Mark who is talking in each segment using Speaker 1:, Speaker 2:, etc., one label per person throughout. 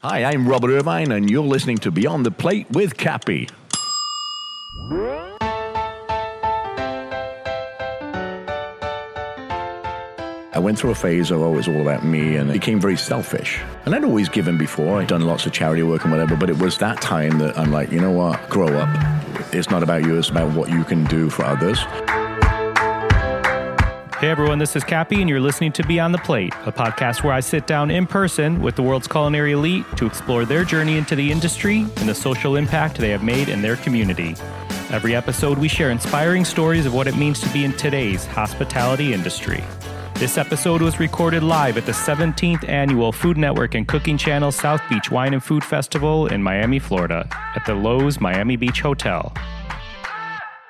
Speaker 1: Hi, I'm Robert Irvine, and you're listening to Beyond the Plate with Cappy. I went through a phase of, it was all about me, and it became very selfish. And I'd always given before. I'd done lots of charity work and whatever, but it was that time that I'm like, you know what, grow up. It's not about you, it's about what you can do for others.
Speaker 2: Hey everyone, this is Cappy, and you're listening to Beyond the Plate, a podcast where I sit down in person with the world's culinary elite to explore their journey into the industry and the social impact they have made in their community. Every episode, we share inspiring stories of what it means to be in today's hospitality industry. This episode was recorded live at the 17th Annual Food Network and Cooking Channel South Beach Wine and Food Festival in Miami, Florida, at the Lowe's Miami Beach Hotel.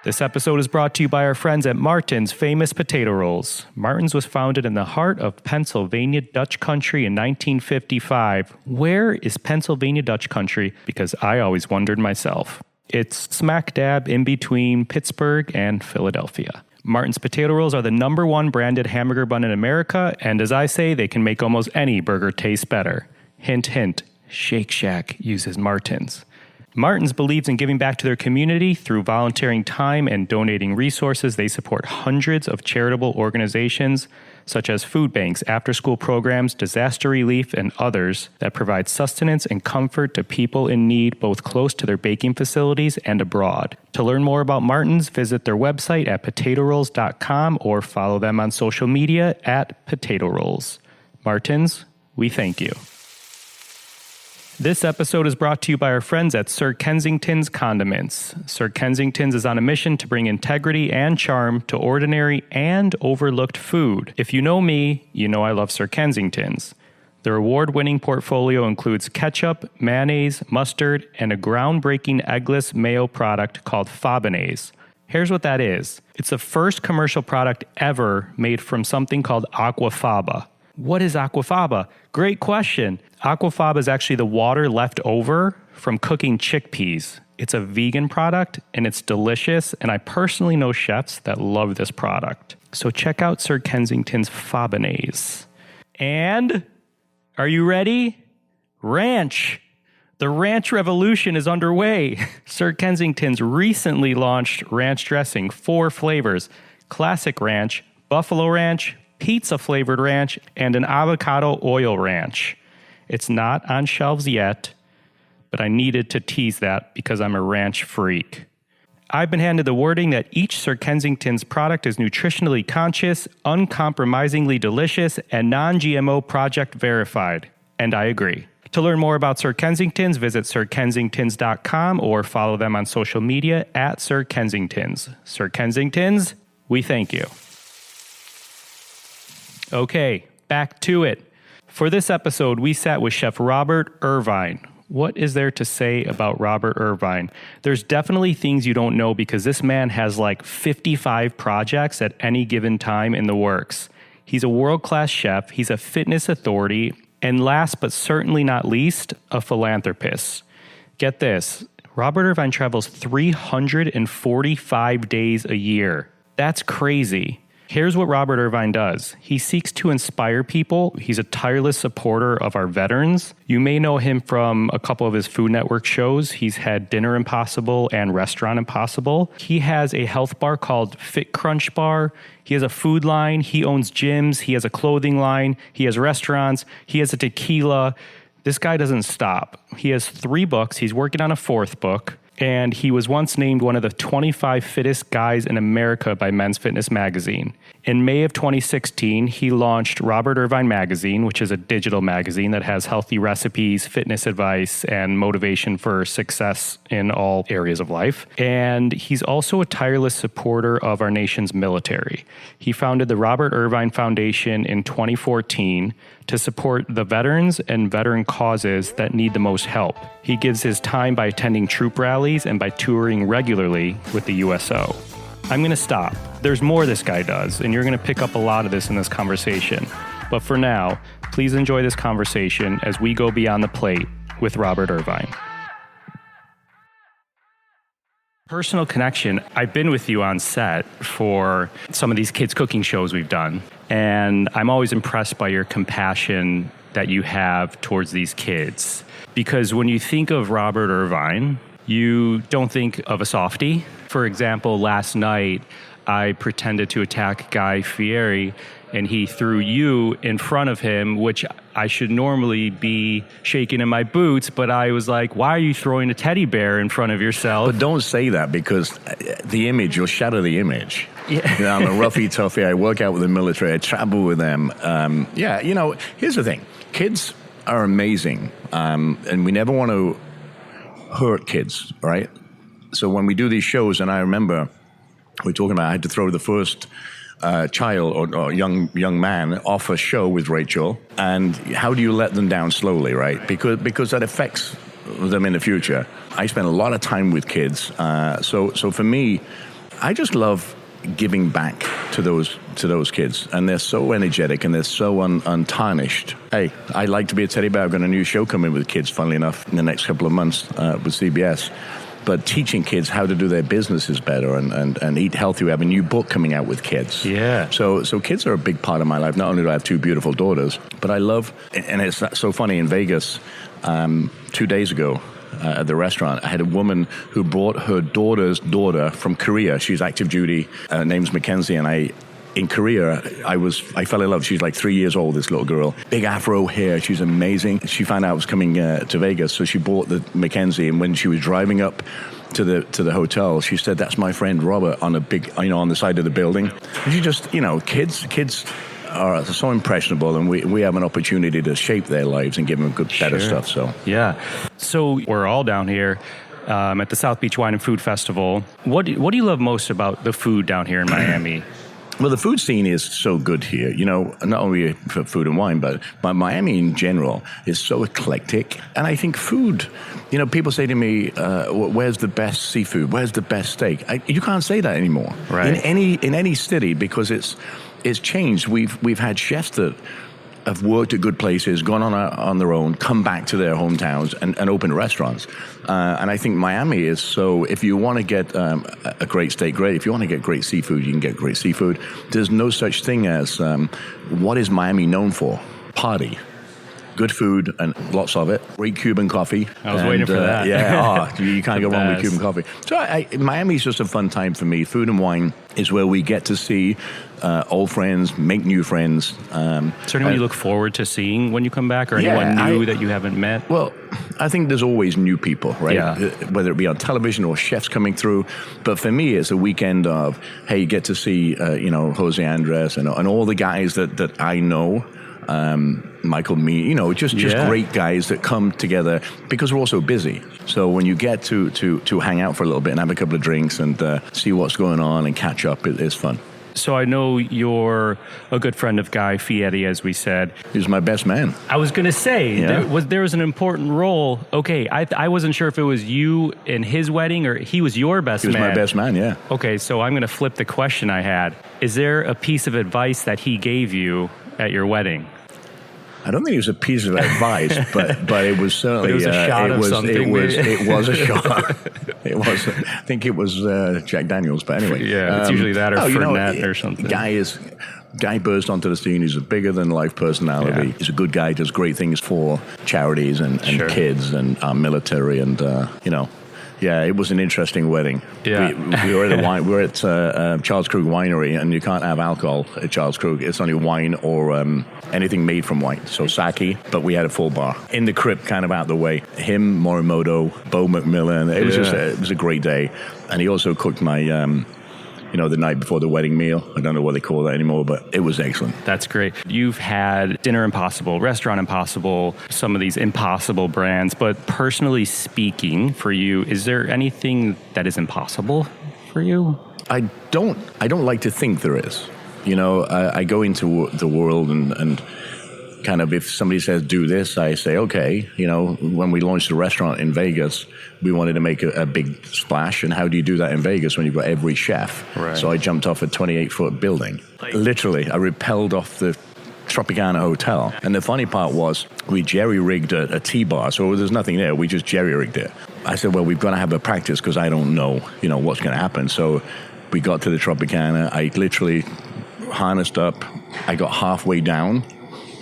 Speaker 2: This episode is brought to you by our friends at Martin's Famous Potato Rolls. Martin's was founded in the heart of Pennsylvania Dutch country in 1955. Where is Pennsylvania Dutch country? Because I always wondered myself. It's smack dab in between Pittsburgh and Philadelphia. Martin's Potato Rolls are the #1 branded hamburger bun in America, and as I say, they can make almost any burger taste better. Hint, hint, Shake Shack uses Martin's. Martin's believes in giving back to their community through volunteering time and donating resources. They support hundreds of charitable organizations, such as food banks, after-school programs, disaster relief, and others that provide sustenance and comfort to people in need, both close to their baking facilities and abroad. To learn more about Martin's, visit their website at potatorolls.com or follow them on social media at Potato Rolls. Martin's, we thank you. This episode is brought to you by our friends at Sir Kensington's Condiments. Sir Kensington's is on a mission to bring integrity and charm to ordinary and overlooked food. If you know me, you know I love Sir Kensington's. Their award-winning portfolio includes ketchup, mayonnaise, mustard, and a groundbreaking eggless mayo product called Fabonnaise. Here's what that is. It's the first commercial product ever made from something called aquafaba. What is aquafaba? Great question. Aquafaba is actually the water left over from cooking chickpeas. It's a vegan product, and it's delicious, and I personally know chefs that love this product. So check out Sir Kensington's Fabonnaise. And, are you ready? Ranch. The ranch revolution is underway. Sir Kensington's recently launched ranch dressing, 4 flavors: classic ranch, buffalo ranch, pizza-flavored ranch, and an avocado oil ranch. It's not on shelves yet, but I needed to tease that because I'm a ranch freak. I've been handed the wording that each Sir Kensington's product is nutritionally conscious, uncompromisingly delicious, and non-GMO project verified. And I agree. To learn more about Sir Kensington's, visit sirkensingtons.com or follow them on social media at Sir Kensington's. Sir Kensington's, we thank you. Okay, back to it. For this episode, we sat with Chef Robert Irvine. What is there to say about Robert Irvine? There's definitely things you don't know because this man has like 55 projects at any given time in the works. He's a world-class chef, he's a fitness authority, and last but certainly not least, a philanthropist. Get this, Robert Irvine travels 345 days a year. That's crazy. Here's what Robert Irvine does. He seeks to inspire people. He's a tireless supporter of our veterans. You may know him from a couple of his Food Network shows. He's had Dinner Impossible and Restaurant Impossible. He has a health bar called Fit Crunch Bar. He has a food line. He owns gyms. He has a clothing line. He has restaurants. He has a tequila. This guy doesn't stop. He has 3 books. He's working on a 4th book. And he was once named one of the 25 fittest guys in America by Men's Fitness magazine. In May of 2016, he launched Robert Irvine Magazine, which is a digital magazine that has healthy recipes, fitness advice, and motivation for success in all areas of life. And he's also a tireless supporter of our nation's military. He founded the Robert Irvine Foundation in 2014 to support the veterans and veteran causes that need the most help. He gives his time by attending troop rallies and by touring regularly with the USO. I'm going to stop. There's more this guy does, and you're going to pick up a lot of this in this conversation. But for now, please enjoy this conversation as we go beyond the plate with Robert Irvine. Personal connection. I've been with you on set for some of these kids' cooking shows we've done, and I'm always impressed by your compassion that you have towards these kids? Because when you think of Robert Irvine, you don't think of a softie. For example, last night, I pretended to attack Guy Fieri, and he threw you in front of him, which I should normally be shaking in my boots, but I was like, why are you throwing a teddy bear in front of yourself?
Speaker 1: But don't say that, because the image, you'll shatter the image.
Speaker 2: Yeah.
Speaker 1: You know, I'm a roughy toughie. I work out with the military. I travel with them. Here's the thing. Kids are amazing, and we never want to hurt kids, right? So when we do these shows, and I remember we're talking about I had to throw the first child or young man off a show with Rachel, and how do you let them down slowly, right? Because that affects them in the future. I spend a lot of time with kids, so for me, I just love giving back to those kids, and they're so energetic and they're so untarnished. Hey, I like to be a teddy bear. I've got a new show coming with kids, funnily enough, in the next couple of months with CBS. But teaching kids how to do their businesses better and eat healthy. We have a new book coming out with kids.
Speaker 2: Yeah.
Speaker 1: So kids are a big part of my life. Not only do I have two beautiful daughters, but I love, and it's so funny, in Vegas 2 days ago at the restaurant, I had a woman who brought her daughter's daughter from Korea. She's active duty. Her name's Mackenzie, and in Korea, I fell in love. She's like 3 years old, this little girl. Big afro hair. She's amazing. She found out I was coming to Vegas, so she bought the Mackenzie. And when she was driving up to the hotel, she said, "That's my friend Robert," on a big, on the side of the building. And she just, kids are so impressionable, and we have an opportunity to shape their lives and give them good, better stuff. So
Speaker 2: yeah. So we're all down here at the South Beach Wine and Food Festival. What do you love most about the food down here in Miami?
Speaker 1: Well, the food scene is so good here, not only for food and wine, but Miami in general is so eclectic. And I think food, people say to me, where's the best seafood? Where's the best steak? You can't say that anymore.
Speaker 2: Right.
Speaker 1: In any city, because it's changed. We've had chefs that have worked at good places, gone on their own, come back to their hometowns and open restaurants. And I think Miami is so, if you want to get a great steak, great. If you want to get great seafood, you can get great seafood. There's no such thing as, what is Miami known for? Party. Good food and lots of it. Great Cuban coffee.
Speaker 2: I was waiting for that.
Speaker 1: You can't go wrong with Cuban coffee. So Miami's just a fun time for me. Food and wine is where we get to see old friends, make new friends.
Speaker 2: Is there anyone you look forward to seeing when you come back, or anyone new that you haven't met?
Speaker 1: Well, I think there's always new people, right?
Speaker 2: Yeah.
Speaker 1: Whether it be on television or chefs coming through. But for me, it's a weekend of, hey, you get to see, Jose Andres and all the guys that I know. Michael Mee, just great guys that come together because we're also busy. So when you get to hang out for a little bit and have a couple of drinks and see what's going on and catch up, it's fun.
Speaker 2: So I know you're a good friend of Guy Fieri, as we said.
Speaker 1: He's my best man.
Speaker 2: I was going to say, there was an important role. Okay, I wasn't sure if it was you in his wedding or he was your best man.
Speaker 1: He was my best man, yeah.
Speaker 2: Okay, so I'm going to flip the question I had. Is there a piece of advice that he gave you at your wedding?
Speaker 1: I don't think it was a piece of advice, but it was certainly.
Speaker 2: But it was a shot of something.
Speaker 1: It was a shot. It was. I think it was Jack Daniels, but anyway.
Speaker 2: Yeah, it's usually that or Fernet or something.
Speaker 1: Guy burst onto the scene. He's a bigger than life personality. Yeah. He's a good guy. Does great things for charities and kids and our military and Yeah, it was an interesting wedding.
Speaker 2: Yeah.
Speaker 1: We were at Charles Krug Winery, and you can't have alcohol at Charles Krug. It's only wine or anything made from wine, so sake. But we had a full bar in the crypt, kind of out the way. Him, Morimoto, Bo McMillan. It was it was a great day, and he also cooked my. The night before the wedding meal. I don't know what they call that anymore, but it was excellent.
Speaker 2: That's great. You've had Dinner Impossible, Restaurant Impossible, some of these impossible brands, but personally speaking for you, is there anything that is impossible for you?
Speaker 1: I don't like to think there is. I go into the world and kind of, if somebody says do this, I say okay. When we launched the restaurant in Vegas, we wanted to make a big splash, and how do you do that in Vegas when you've got every chef?
Speaker 2: Right.
Speaker 1: So I jumped off a 28-foot building. Literally, I rappelled off the Tropicana Hotel. And the funny part was we jerry-rigged a T-bar, so there's nothing there. We just jerry-rigged it. I said, well, we've got to have a practice because I don't know, what's going to happen. So we got to the Tropicana. I literally harnessed up. I got halfway down.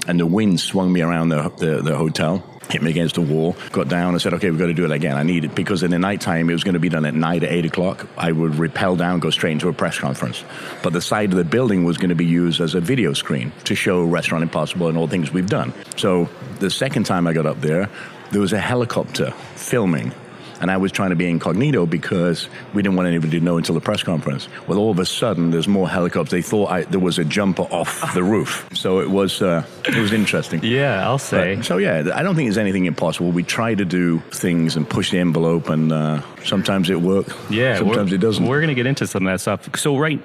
Speaker 1: and the wind swung me around the hotel, hit me against the wall, got down. I said, okay, we've got to do it again. I need it because in the nighttime, it was going to be done at night at 8 o'clock. I would rappel down, go straight into a press conference. But the side of the building was going to be used as a video screen to show Restaurant Impossible and all things we've done. So the second time I got up there was a helicopter filming. And I was trying to be incognito because we didn't want anybody to know until the press conference. Well, all of a sudden, there's more helicopters. They thought there was a jumper off the roof. So it was interesting.
Speaker 2: Yeah, I'll say.
Speaker 1: But, I don't think there's anything impossible. We try to do things and push the envelope, and sometimes it works.
Speaker 2: Yeah,
Speaker 1: sometimes it doesn't.
Speaker 2: We're going to get into some of that stuff. So right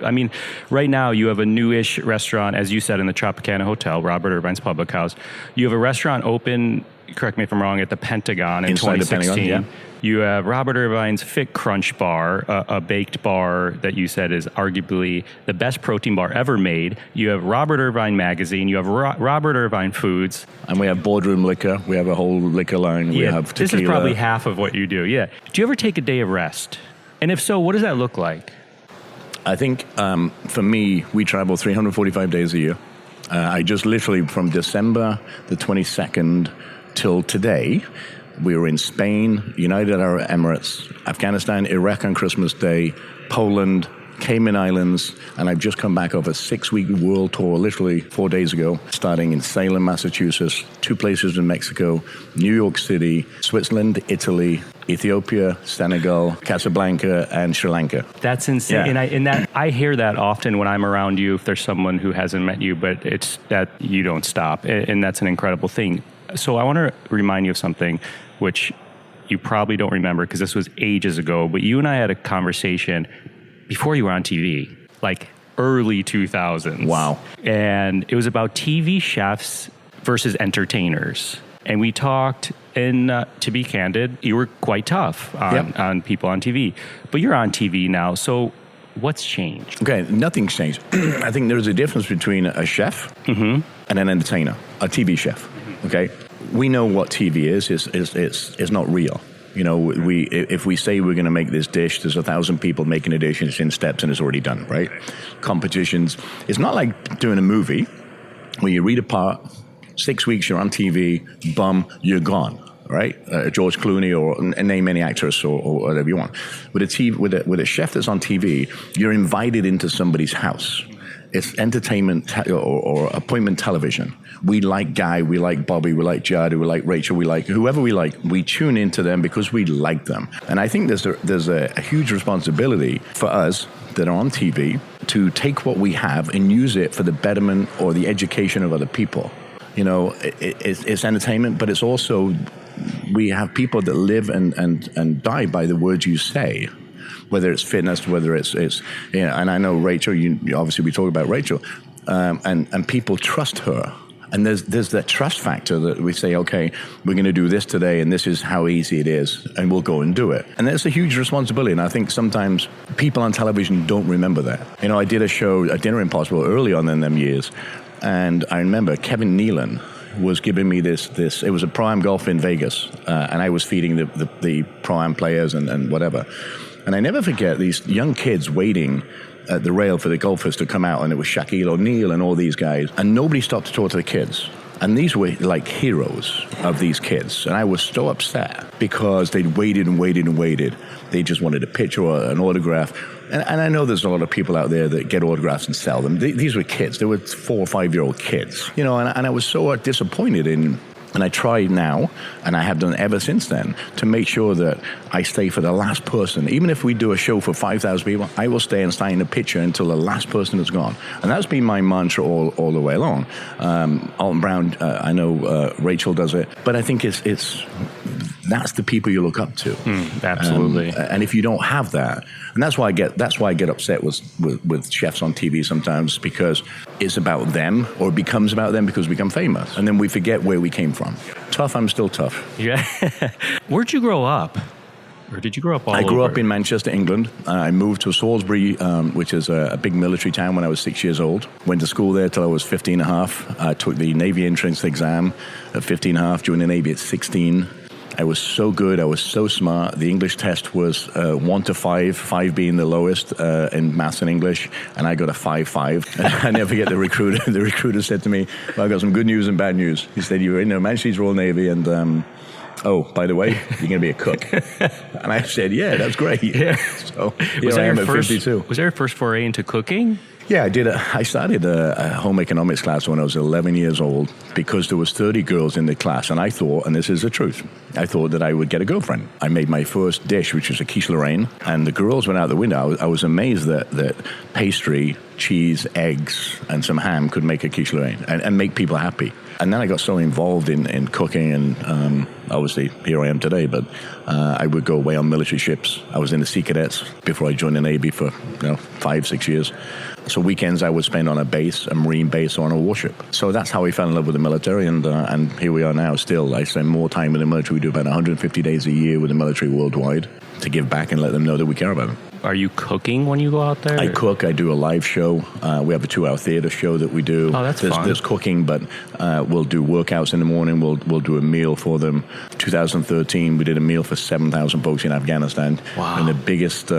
Speaker 2: now you have a newish restaurant, as you said, in the Tropicana Hotel, Robert Irvine's Public House. You have a restaurant open, correct me if I'm wrong, at the Pentagon in
Speaker 1: Inside
Speaker 2: 2016.
Speaker 1: the Pentagon, yeah.
Speaker 2: You have Robert Irvine's Fit Crunch Bar, a baked bar that you said is arguably the best protein bar ever made. You have Robert Irvine Magazine. You have Robert Irvine Foods.
Speaker 1: And we have Boardroom Liquor. We have a whole liquor line. We have tequila.
Speaker 2: This is probably half of what you do, yeah. Do you ever take a day of rest? And if so, what does that look like?
Speaker 1: I think for me, we travel 345 days a year. I just literally from December the 22nd till today, we were in Spain, United Arab Emirates, Afghanistan, Iraq on Christmas Day, Poland, Cayman Islands, and I've just come back off a 6-week world tour, literally 4 days ago, starting in Salem, Massachusetts, 2 places in Mexico, New York City, Switzerland, Italy, Ethiopia, Senegal, Casablanca, and Sri Lanka.
Speaker 2: That's insane.
Speaker 1: Yeah.
Speaker 2: And I hear that often when I'm around you, if there's someone who hasn't met you, but it's that you don't stop, and that's an incredible thing. So I want to remind you of something which you probably don't remember because this was ages ago, but you and I had a conversation before you were on TV, like early 2000s.
Speaker 1: Wow.
Speaker 2: And it was about TV chefs versus entertainers. And we talked, and to be candid, you were quite tough on people on TV. But you're on TV now, so what's changed?
Speaker 1: Okay, nothing's changed. I think there's a difference between a chef and an entertainer, a TV chef. Okay, we know what TV is. It's not real. You know, if we say we're going to make this dish, there's 1,000 people making a dish, and it's in steps, and it's already done, right? Competitions. It's not like doing a movie where you read a part, 6 weeks you're on TV, you're gone, right? George Clooney or name any actress or whatever you want. With a chef that's on TV, you're invited into somebody's house. It's entertainment or appointment television. We like Guy, we like Bobby, we like Judd, we like Rachel, we like whoever we like. We tune into them because we like them. And I think there's a huge responsibility for us that are on TV to take what we have and use it for the betterment or the education of other people. You know, it's entertainment, but it's also, we have people that live and die by the words you say. Whether it's fitness, whether it's and I know Rachel, obviously we talk about Rachel, and people trust her. And there's that trust factor that we say, okay, we're going to do this today, and this is how easy it is, and we'll go and do it. And that's a huge responsibility, and I think sometimes people on television don't remember that. You know, I did a show, a Dinner Impossible, early on in them years, and I remember Kevin Nealon was giving me this. It was a Pro-Am golf in Vegas, and I was feeding the Pro-Am players and whatever. And I never forget these young kids waiting at the rail for the golfers to come out, and it was Shaquille O'Neal and all these guys, and nobody stopped to talk to the kids. And these were like heroes of these kids. And I was so upset because they'd waited and waited and waited. They just wanted a picture or an autograph. And I know there's a lot of people out there that get autographs and sell them. These were kids. They were 4 or 5-year-old kids. You know, and I was so disappointed in. And I try now, and I have done ever since then, to make sure that I stay for the last person. Even if we do a show for 5,000 people, I will stay and sign a picture until the last person is gone. And that's been my mantra all the way along. Alton Brown, I know Rachel does it, but I think that's the people you look up to.
Speaker 2: Absolutely.
Speaker 1: And if you don't have that, and that's why I get upset with chefs on TV sometimes, because it's about them, or it becomes about them because we become famous, and then we forget where we came from. Tough, I'm still tough.
Speaker 2: Yeah. Where'd you grow up? Or did you grow up all over?
Speaker 1: I grew up in Manchester, England. I moved to Salisbury, which is a big military town, when I was 6 years old. Went to school there till I was 15 and a half. I took the Navy entrance exam at 15 and a half, joined the Navy at 16. I was so good. I was so smart. The English test was 1 to 5, 5 being the lowest in maths and English, and I got a 5.5. I never forget the recruiter. The recruiter said to me, well, I got some good news and bad news. He said, you're in the Manchester Royal Navy, and oh, by the way, you're going to be a cook. And I said, yeah, that's great.
Speaker 2: Yeah.
Speaker 1: So here I am at 52.
Speaker 2: Was there your first foray into cooking?
Speaker 1: Yeah, I did. I started a home economics class when I was 11 years old because there was 30 girls in the class, and I thought, and this is the truth, I thought that I would get a girlfriend. I made my first dish, which was a quiche Lorraine, and the girls went out the window. I was amazed that pastry, cheese, eggs, and some ham could make a quiche Lorraine and make people happy. And then I got so involved in cooking, and obviously here I am today, but I would go away on military ships. I was in the Sea Cadets before I joined the Navy for 5-6 years. So weekends I would spend on a base, a Marine base, or on a warship. So that's how I fell in love with the military, and here we are now still. I spend more time with the military. We do about 150 days a year with the military worldwide to give back and let them know that we care about them.
Speaker 2: Are you cooking when you go out there?
Speaker 1: I cook. I do a live show. We have a 2-hour theater show that we do.
Speaker 2: Oh, that's fun.
Speaker 1: There's cooking, but we'll do workouts in the morning. We'll do a meal for them. 2013, we did a meal for 7,000 folks in Afghanistan.
Speaker 2: Wow.
Speaker 1: And the biggest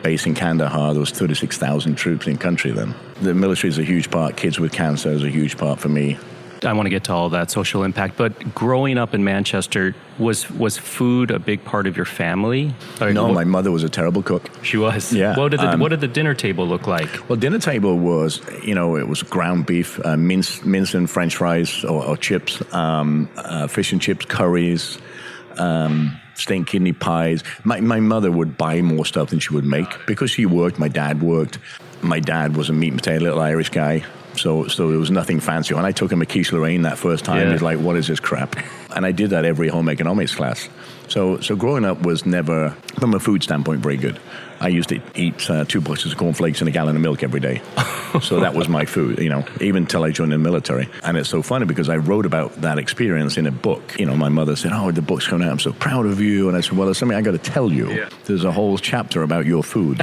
Speaker 1: base in Kandahar, there was 36,000 troops in country then. The military is a huge part. Kids with cancer is a huge part for me.
Speaker 2: I want to get to all that social impact, but growing up in Manchester, was food a big part of your family?
Speaker 1: No, my mother was a terrible cook.
Speaker 2: She was?
Speaker 1: Yeah.
Speaker 2: What did the dinner table look like?
Speaker 1: Well, dinner table was, it was ground beef, mince and French fries or chips, fish and chips, curries, steak kidney pies. My mother would buy more stuff than she would make because she worked. My dad worked. My dad was a meat and potato little Irish guy. So there was nothing fancy. When I took him a quiche Lorraine that first time, he's like, what is this crap? And I did that every home economics class. So growing up was never, from a food standpoint, very good. I used to eat 2 boxes of cornflakes and a gallon of milk every day. So that was my food, even till I joined the military. And it's so funny because I wrote about that experience in a book. My mother said, oh, the book's coming out. I'm so proud of you. And I said, well, there's something I got to tell you. Yeah. There's a whole chapter about your food.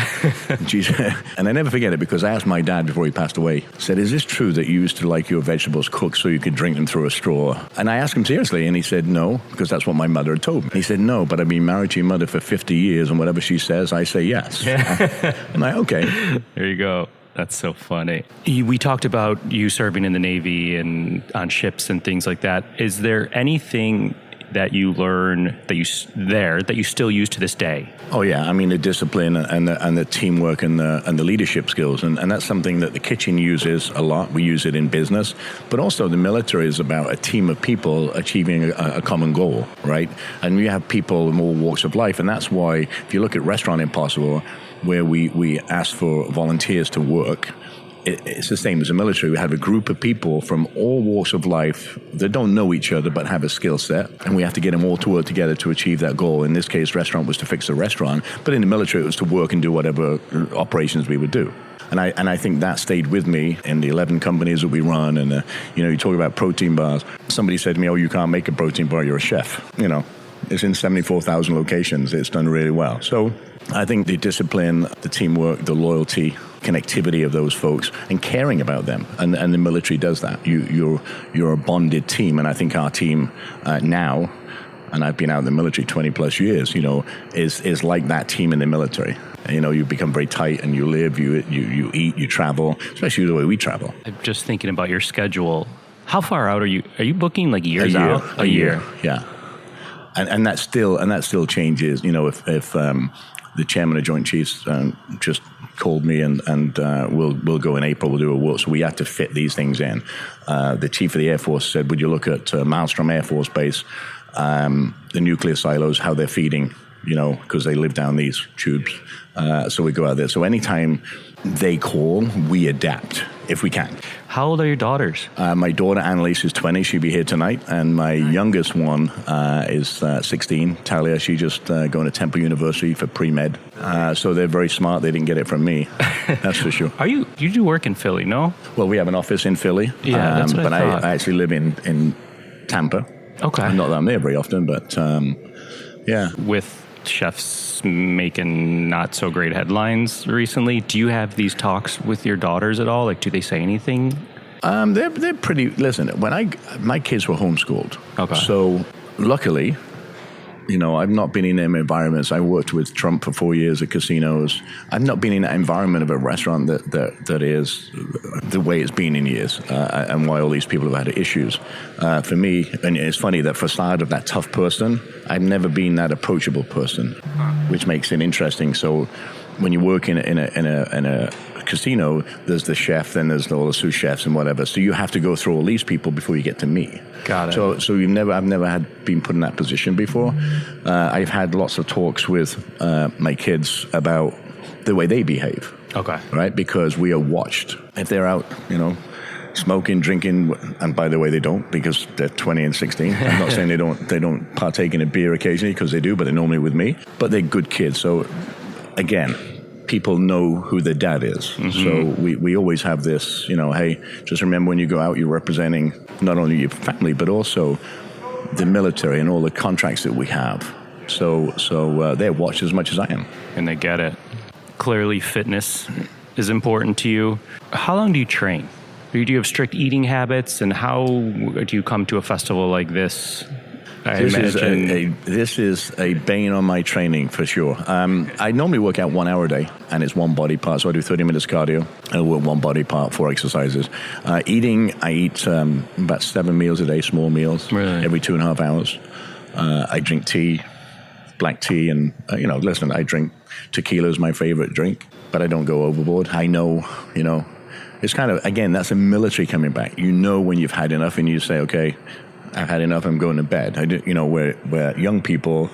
Speaker 1: And I never forget it because I asked my dad before he passed away, said, is this true that you used to like your vegetables cooked so you could drink them through a straw? And I asked him seriously, and he said, no, because that's what my mother had told me. He said, no, but I've been married to your mother for 50 years, and whatever she says, I say yes. I'm like, okay.
Speaker 2: There you go. That's so funny. We talked about you serving in the Navy and on ships and things like that. Is there anything that you learn that you still use to this day?
Speaker 1: Oh yeah, I mean the discipline and the teamwork and the leadership skills, and that's something that the kitchen uses a lot. We use it in business, but also the military is about a team of people achieving a common goal, right? And we have people in all walks of life, and that's why if you look at Restaurant Impossible, where we ask for volunteers to work. It's the same as the military. We have a group of people from all walks of life that don't know each other but have a skill set, and we have to get them all to work together to achieve that goal. In this case, restaurant was to fix the restaurant, but in the military it was to work and do whatever operations we would do. And I think that stayed with me in the 11 companies that we run. And you talk about protein bars. Somebody said to me, "Oh, you can't make a protein bar. You're a chef." It's in 74,000 locations. It's done really well. So I think the discipline, the teamwork, the loyalty, connectivity of those folks, and caring about them, and the military does that. You're a bonded team, and I think our team now, and I've been out in the military 20 plus years, is like that team in the military. You become very tight, and you live, you eat, you travel, especially the way we travel.
Speaker 2: I'm just thinking about your schedule. How far out are you? Are you booking like years out?
Speaker 1: A year, yeah. And that still changes. If the chairman of Joint Chiefs just called me and we'll go in April, we'll do a work. So we have to fit these things in. The chief of the Air Force said, would you look at Maelstrom Air Force Base, the nuclear silos, how they're feeding, because they live down these tubes. So we go out there. So anytime they call, we adapt if we can.
Speaker 2: How old are your daughters?
Speaker 1: My daughter, Annalise, is 20. She'll be here tonight. And my youngest one is 16, Talia. She just going to Temple University for pre-med. So they're very smart. They didn't get it from me. That's for sure.
Speaker 2: You do work in Philly, no?
Speaker 1: Well, we have an office in Philly.
Speaker 2: Yeah, that's what
Speaker 1: but
Speaker 2: I thought.
Speaker 1: I actually live in Tampa.
Speaker 2: Okay.
Speaker 1: Not that I'm there very often, but yeah.
Speaker 2: With chefs making not so great headlines recently, do you have these talks with your daughters at all? Like, do they say anything?
Speaker 1: They're pretty. Listen, when my kids were homeschooled,
Speaker 2: okay.
Speaker 1: So luckily, I've not been in them environments. I worked with Trump for 4 years at casinos. I've not been in that environment of a restaurant that is the way it's been in years, and why all these people have had issues. For me, and it's funny, that facade of that tough person, I've never been that approachable person, which makes it interesting. So when you work in a casino, there's the chef, then there's all the sous chefs and whatever. So you have to go through all these people before you get to me.
Speaker 2: Got it.
Speaker 1: So I've never been put in that position before. I've had lots of talks with my kids about the way they behave.
Speaker 2: Okay.
Speaker 1: Right? Because we are watched. If they're out, smoking, drinking, and by the way, they don't, because they're 20 and 16. I'm not saying they don't partake in a beer occasionally, because they do, but they're normally with me. But they're good kids. So again, people know who their dad is. Mm-hmm. So we always have this, hey, just remember when you go out, you're representing not only your family, but also the military and all the contracts that we have. So they're watched as much as I am.
Speaker 2: And they get it. Clearly, fitness is important to you. How long do you train? Do you have strict eating habits? And how do you come to a festival like this?
Speaker 1: This is a bane on my training, for sure. I normally work out 1 hour a day, and it's one body part. So I do 30 minutes cardio, and I work one body part, 4 exercises. Eating, I eat about 7 meals a day, small meals,
Speaker 2: really?
Speaker 1: Every 2.5 hours. I drink tea, black tea, and, listen, I drink tequila is my favorite drink, but I don't go overboard. I know, it's kind of, again, that's a military coming back. When you've had enough, and you say, okay, I've had enough, I'm going to bed. Where young people,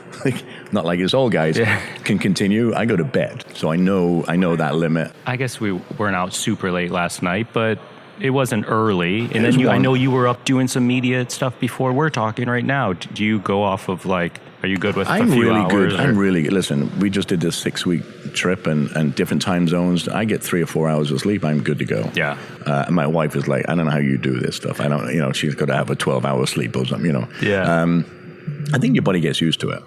Speaker 1: not like us old guys, can continue, I go to bed. So I know that limit.
Speaker 2: I guess we weren't out super late last night, but it wasn't early. And then I know you were up doing some media stuff before we're talking right now. Do you go off of are you good with a few hours?
Speaker 1: Good. I'm really good. Listen, we just did this 6-week trip and different time zones. I get 3 or 4 hours of sleep. I'm good to go.
Speaker 2: Yeah.
Speaker 1: And my wife is like, I don't know how you do this stuff. I don't, she's got to have a 12-hour sleep or something,
Speaker 2: Yeah.
Speaker 1: I think your body gets used to it,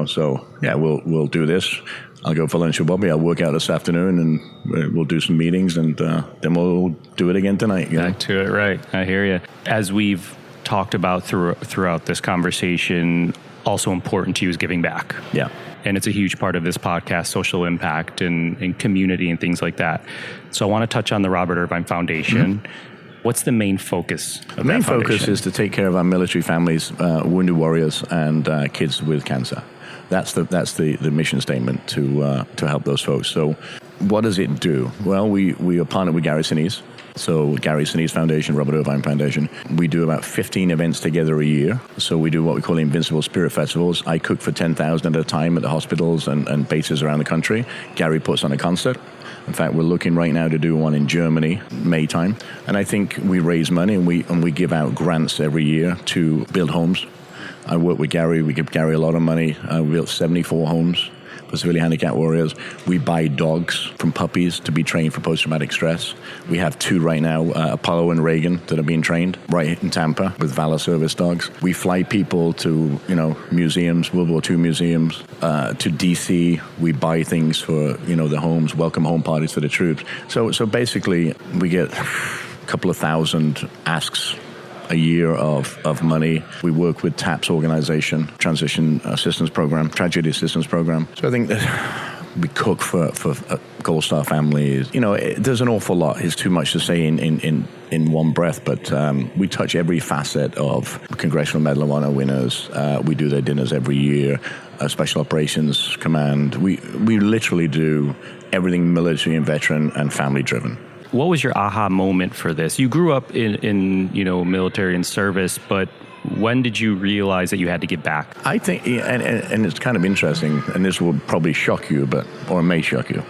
Speaker 1: so yeah, we'll do this. I'll go for lunch with Bobby. I'll work out this afternoon, and we'll do some meetings, and then we'll do it again tonight.
Speaker 2: Back to it, right. I hear you. As we've talked about throughout this conversation, also important to you is giving back.
Speaker 1: Yeah.
Speaker 2: And it's a huge part of this podcast, social impact and community and things like that. So I want to touch on the Robert Irvine Foundation. Mm-hmm. What's the main focus of
Speaker 1: the main focus is to take care of our military families, wounded warriors, and kids with cancer. That's the mission statement to help those folks. So what does it do? Well, we are partnered with Gary Sinise. So Gary Sinise Foundation, Robert Irvine Foundation. We do about 15 events together a year. So we do what we call Invincible Spirit Festivals. I cook for 10,000 at a time at the hospitals and bases around the country. Gary puts on a concert. In fact, we're looking right now to do one in Germany, May time. And I think we raise money and we give out grants every year to build homes. I work with Gary. We give Gary a lot of money. We built 74 homes for severely handicapped warriors. We buy dogs from puppies to be trained for post-traumatic stress. We have 2 right now, Apollo and Reagan, that are being trained right in Tampa with Valor service dogs. We fly people to, museums, World War II museums, to D.C. We buy things for, the homes, welcome home parties for the troops. So basically, we get a couple of thousand asks a year of money. We work with TAPS organization, Transition Assistance Program, Tragedy Assistance Program. So I think that we cook for Gold Star families. There's an awful lot. It's too much to say in one breath, but we touch every facet of Congressional Medal of Honor winners. We do their dinners every year. Special Operations Command. We literally do everything military and veteran and family driven.
Speaker 2: What was your aha moment for this? You grew up in military and service, but when did you realize that you had to give back? I think,
Speaker 1: and it's kind of interesting, and this will probably shock you, or it may shock you.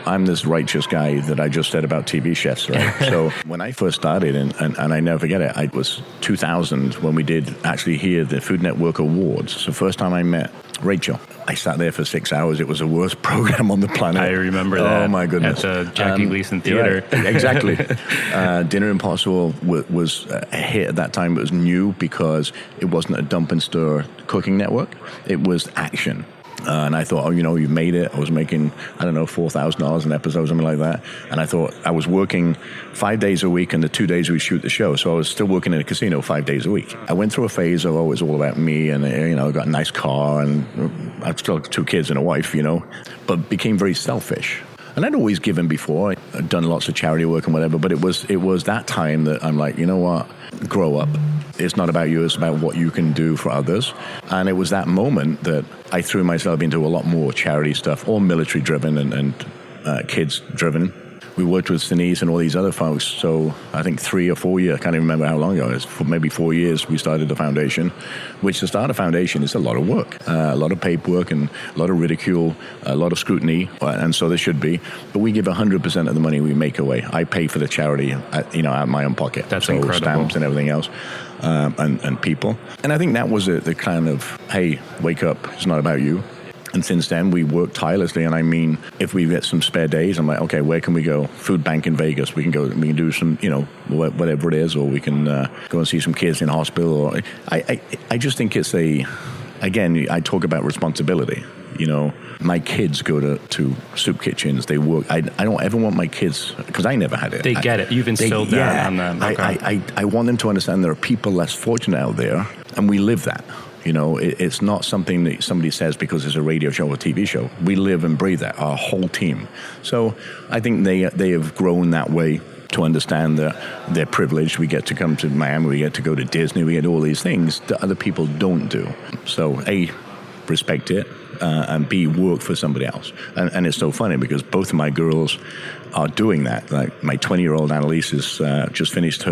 Speaker 1: I'm this righteous guy that I just said about TV chefs, right? So when I first started, and I never forget it, it was 2000 when we did actually hear the Food Network Awards. So first time I met Rachel. I sat there for 6 hours. It was the worst program on the planet.
Speaker 2: I remember that.
Speaker 1: Oh, my goodness.
Speaker 2: At the Jackie Gleason Theater.
Speaker 1: Yeah, exactly. Dinner Impossible was a hit at that time. It was new because it wasn't a dump and stir cooking network. It was action. And I thought, you've made it. I was making, I don't know, $4,000 an episode, something like that. And I thought I was working 5 days a week, and the 2 days we shoot the show. So I was still working in a casino 5 days a week. I went through a phase of, it's all about me. And, I got a nice car, and I've still got 2 kids and a wife, but became very selfish. And I'd always given before. I'd done lots of charity work and whatever, but it was that time that I'm like, you know what? Grow up. It's not about you, it's about what you can do for others. And it was that moment that I threw myself into a lot more charity stuff, all military-driven and kids-driven. We worked with Sinise and all these other folks. So I think 3 or 4 years, I can't even remember how long ago it was, for maybe 4 years we started the foundation, which to start a foundation is a lot of work, a lot of paperwork and a lot of ridicule, a lot of scrutiny, and so there should be. But we give 100% of the money we make away. I pay for the charity, out of my own pocket.
Speaker 2: That's
Speaker 1: so
Speaker 2: incredible.
Speaker 1: Stamps and everything else, and people. And I think that was the kind of, hey, wake up, it's not about you. And since then, we work tirelessly. And I mean, if we get some spare days, I'm like, okay, where can we go? Food bank in Vegas. We can go. We can do some, whatever it is, or we can go and see some kids in hospital. Or I just think it's again, I talk about responsibility. My kids go to soup kitchens. They work. I don't ever want my kids, because I never had it.
Speaker 2: They get it. You've instilled that on them. Okay.
Speaker 1: I want them to understand there are people less fortunate out there, and we live that. It's not something that somebody says because it's a radio show or TV show. We live and breathe that, our whole team. So I think they have grown that way to understand that they're privileged. We get to come to Miami, we get to go to Disney, we get all these things that other people don't do. So A, respect it, and B, work for somebody else. And it's so funny because both of my girls are doing that. Like my 20-year-old Annalise is just finished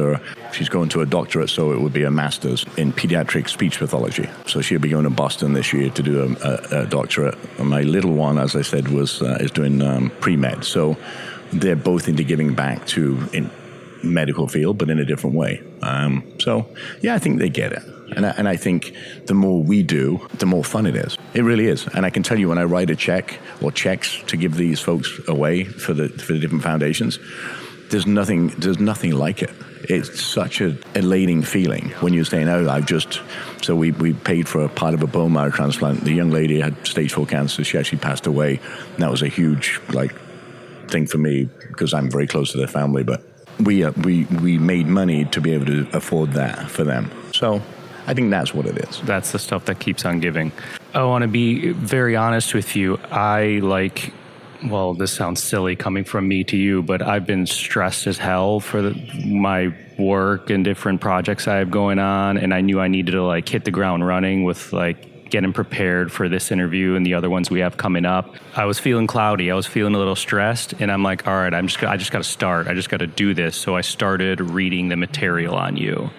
Speaker 1: she's going to a doctorate, so it would be a master's in pediatric speech pathology. So she'll be going to Boston this year to do a doctorate. And my little one, as I said, is doing pre-med. So they're both into giving back in medical field, but in a different way. I think they get it. And I think the more we do, the more fun it is. It really is. And I can tell you, when I write a check or checks to give these folks away for the different foundations, there's nothing like it. It's such an elating feeling when you're saying, so we paid for a part of a bone marrow transplant. The young lady had stage 4 cancer. She actually passed away. And that was a huge thing for me because I'm very close to their family. But we made money to be able to afford that for them. So I think that's what it is.
Speaker 2: That's the stuff that keeps on giving. I want to be very honest with you. This sounds silly coming from me to you, but I've been stressed as hell for my work and different projects I have going on. And I knew I needed to hit the ground running with getting prepared for this interview and the other ones we have coming up. I was feeling cloudy. I was feeling a little stressed, and I'm like, all right, I just got to start. I just got to do this. So I started reading the material on you.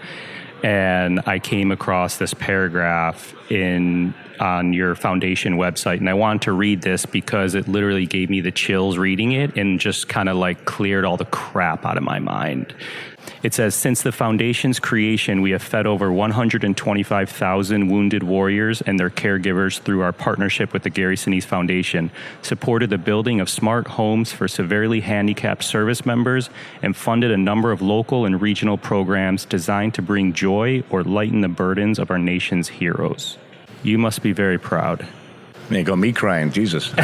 Speaker 2: And I came across this paragraph on your foundation website, and I wanted to read this because it literally gave me the chills reading it and just kind of cleared all the crap out of my mind. It says, since the foundation's creation, we have fed over 125,000 wounded warriors and their caregivers through our partnership with the Gary Sinise Foundation, supported the building of smart homes for severely handicapped service members, and funded a number of local and regional programs designed to bring joy or lighten the burdens of our nation's heroes. You must be very proud.
Speaker 1: You got me crying, Jesus. You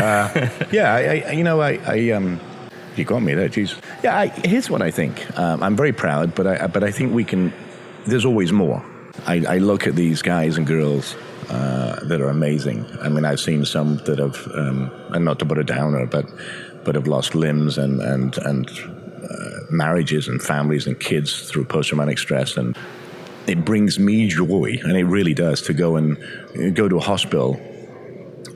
Speaker 1: got me there, Jesus. Yeah, here's what I think. I'm very proud, but I think we can. There's always more. I look at these guys and girls that are amazing. I mean, I've seen some that have, and not to put a downer, but have lost limbs and marriages and families and kids through post-traumatic stress, and it brings me joy, and it really does, to go to a hospital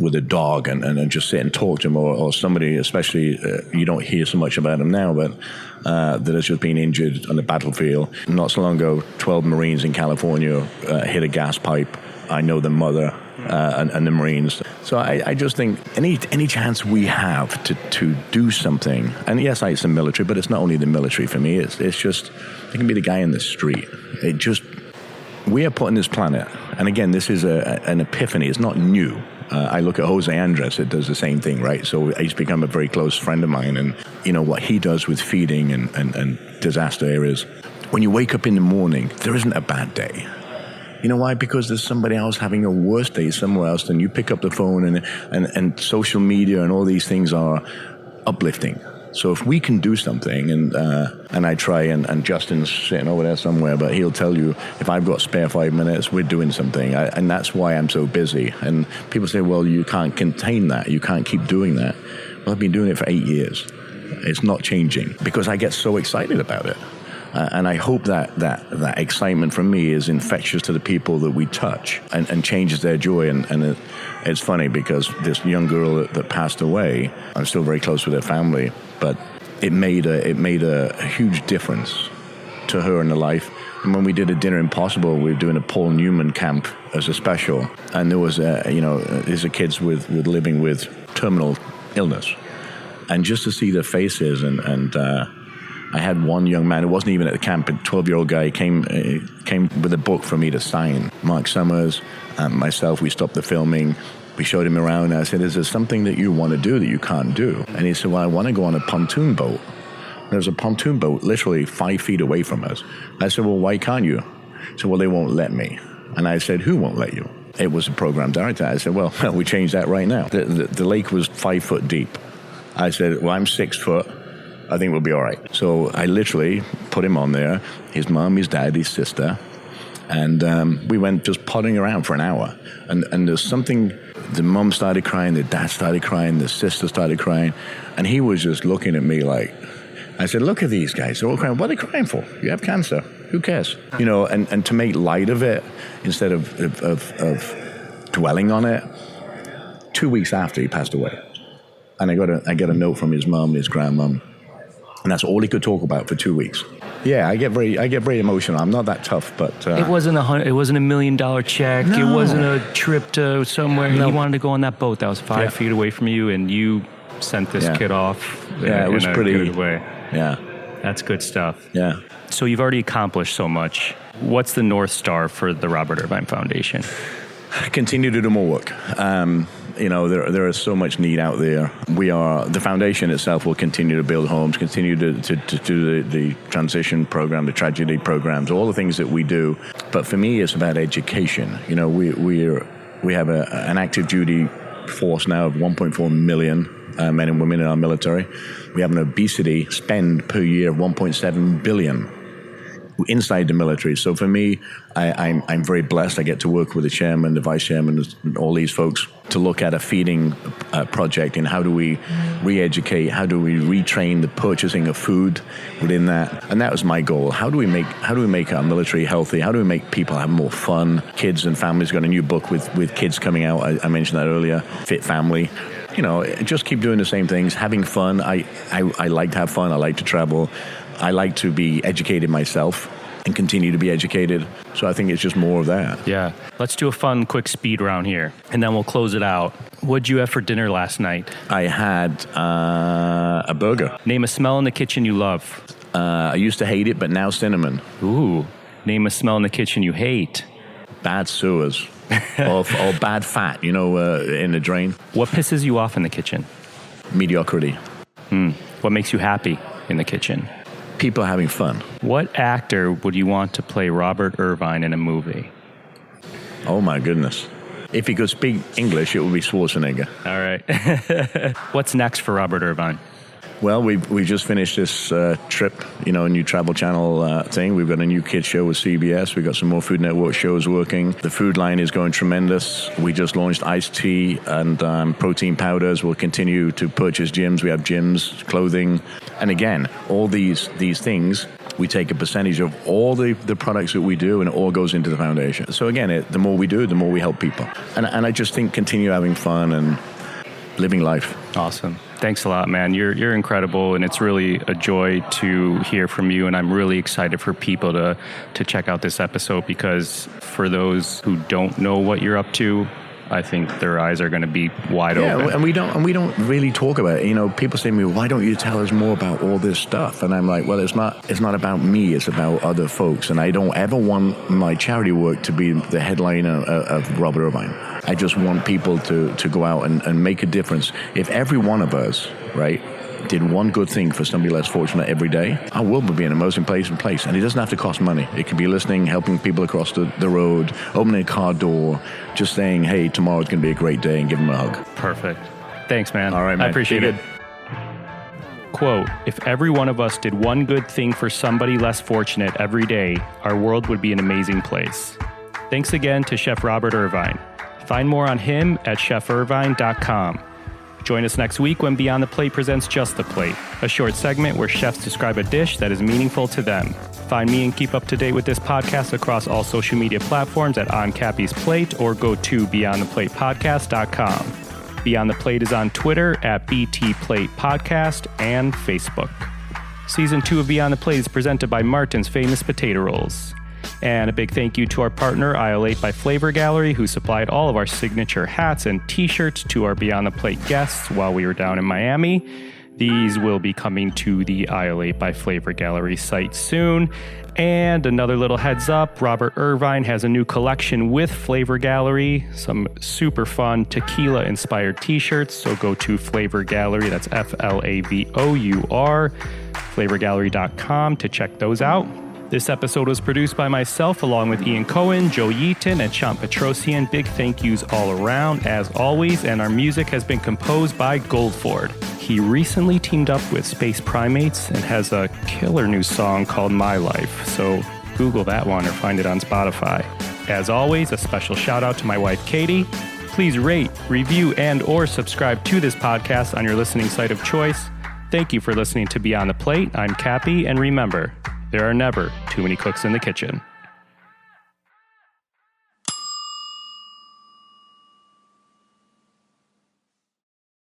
Speaker 1: with a dog and just sit and talk to them, or somebody, especially, you don't hear so much about them now, but that has just been injured on the battlefield. Not so long ago, 12 Marines in California hit a gas pipe. I know the mother and the Marines. So I just think any chance we have to do something, and yes, it's the military, but it's not only the military for me. It's just, it can be the guy in the street. We are put on this planet, and again, this is an epiphany. It's not new. I look at Jose Andres, it does the same thing, right? So he's become a very close friend of mine, and what he does with feeding and disaster areas. When you wake up in the morning, there isn't a bad day. You know why? Because there's somebody else having a worse day somewhere else, and you pick up the phone, and social media and all these things are uplifting. So if we can do something, and I try, and Justin's sitting over there somewhere, but he'll tell you, if I've got spare 5 minutes, we're doing something. And that's why I'm so busy. And people say, well, you can't contain that. You can't keep doing that. Well, I've been doing it for 8 years. It's not changing because I get so excited about it. And I hope that excitement from me is infectious to the people that we touch and changes their joy. And it's funny because this young girl that passed away, I'm still very close with her family, but it made a huge difference to her in her life. And when we did a Dinner Impossible, we were doing a Paul Newman camp as a special, and there was these are kids living with terminal illness, and just to see their faces and I had one young man who wasn't even at the camp, a 12-year-old guy came with a book for me to sign. Mark Summers and myself, we stopped the filming. We showed him around, and I said, is there something that you want to do that you can't do? And he said, well, I want to go on a pontoon boat. There's a pontoon boat literally 5 feet away from us. I said, well, why can't you? He said, well, they won't let me. And I said, who won't let you? It was the program director. I said, well, we changed that right now. The lake was 5 foot deep. I said, well, I'm 6 foot. I think we'll be all right. So I literally put him on there, his mom, his dad, his sister, and we went just pottering around for an hour. And there's something, the mom started crying, the dad started crying, the sister started crying, and he was just looking at me like, I said, look at these guys, they're all crying. What are they crying for? You have cancer. Who cares? You know, and to make light of it, instead of dwelling on it, 2 weeks after he passed away, and I get a note from his mom and his grandmom, and that's all he could talk about for 2 weeks. Yeah, I get very emotional. I'm not that tough, but
Speaker 2: it wasn't $1 million check.
Speaker 1: No.
Speaker 2: It wasn't a trip to somewhere.
Speaker 1: No.
Speaker 2: He wanted to go on that boat that was 5 feet away from you, and you sent this kid off.
Speaker 1: Yeah, it was
Speaker 2: in a
Speaker 1: pretty
Speaker 2: good way.
Speaker 1: Yeah,
Speaker 2: that's good stuff.
Speaker 1: Yeah.
Speaker 2: So you've already accomplished so much. What's the North Star for the Robert Irvine Foundation?
Speaker 1: Continue to do more work. There is so much need out there. The foundation itself will continue to build homes, continue to do the transition program, the tragedy programs, all the things that we do. But for me, it's about education. You know, we have an active duty force now of 1.4 million men and women in our military. We have an obesity spend per year of 1.7 billion. Inside the military. So for me, I'm very blessed. I get to work with the chairman, the vice chairman, and all these folks to look at a feeding project and how do we re-educate, how do we retrain the purchasing of food within that. And that was my goal. How do we make our military healthy? How do we make people have more fun? Kids and families got a new book with kids coming out. I mentioned that earlier, Fit Family. You know, just keep doing the same things, having fun. I like to have fun. I like to travel. I like to be educated myself and continue to be educated. So I think it's just more of that.
Speaker 2: Yeah. Let's do a fun, quick speed round here, and then we'll close it out. What'd you have for dinner last night?
Speaker 1: I had a burger.
Speaker 2: Name a smell in the kitchen you love.
Speaker 1: I used to hate it, but now cinnamon.
Speaker 2: Ooh. Name a smell in the kitchen you hate.
Speaker 1: Bad sewers or bad fat, in the drain.
Speaker 2: What pisses you off in the kitchen?
Speaker 1: Mediocrity.
Speaker 2: What makes you happy in the kitchen?
Speaker 1: People having fun.
Speaker 2: What actor would you want to play Robert Irvine in a movie?
Speaker 1: Oh my goodness. If he could speak English, it would be Schwarzenegger.
Speaker 2: All right. What's next for Robert Irvine?
Speaker 1: Well, we just finished this trip, a new Travel Channel thing. We've got a new kids show with CBS. We've got some more Food Network shows working. The food line is going tremendous. We just launched iced tea and protein powders. We'll continue to purchase gyms. We have gyms, clothing. And again, all these things, we take a percentage of all the products that we do, and it all goes into the foundation. So again, the more we do, the more we help people. And I just think continue having fun and living life.
Speaker 2: Awesome. Thanks a lot, man. You're incredible, and it's really a joy to hear from you, and I'm really excited for people to check out this episode, because for those who don't know what you're up to, I think their eyes are going to be wide open.
Speaker 1: Yeah, and we don't really talk about it. People say to me, why don't you tell us more about all this stuff? And I'm like, well, it's not about me, it's about other folks. And I don't ever want my charity work to be the headliner of Robert Irvine. I just want people to go out and make a difference. If every one of us, right, did one good thing for somebody less fortunate every day, our world would be an amazing place. And it doesn't have to cost money. It could be listening, helping people across the road, opening a car door, just saying, hey, tomorrow's going to be a great day, and give them a hug.
Speaker 2: Perfect. Thanks, man.
Speaker 1: All right, man.
Speaker 2: I appreciate it. Quote, if every one of us did one good thing for somebody less fortunate every day, our world would be an amazing place. Thanks again to Chef Robert Irvine. Find more on him at chefirvine.com. Join us next week when Beyond the Plate presents Just the Plate, a short segment where chefs describe a dish that is meaningful to them. Find me and keep up to date with this podcast across all social media platforms at On Cappy's Plate or go to beyondtheplatepodcast.com. Beyond the Plate is on Twitter at BT Plate Podcast and Facebook. Season 2 of Beyond the Plate is presented by Martin's Famous Potato Rolls. And a big thank you to our partner, Aisle 8 by Flavor Gallery, who supplied all of our signature hats and t-shirts to our Beyond the Plate guests while we were down in Miami. These will be coming to the Aisle 8 by Flavor Gallery site soon. And another little heads up, Robert Irvine has a new collection with Flavor Gallery, some super fun tequila-inspired t-shirts. So go to Flavor Gallery, that's FLAVOUR, flavorgallery.com to check those out. This episode was produced by myself along with Ian Cohen, Joe Yeaton, and Sean Petrosian. Big thank yous all around, as always, and our music has been composed by Goldford. He recently teamed up with Space Primates and has a killer new song called My Life, so Google that one or find it on Spotify. As always, a special shout out to my wife, Katie. Please rate, review, and or subscribe to this podcast on your listening site of choice. Thank you for listening to Beyond the Plate. I'm Cappy, and remember, there are never too many cooks in the kitchen.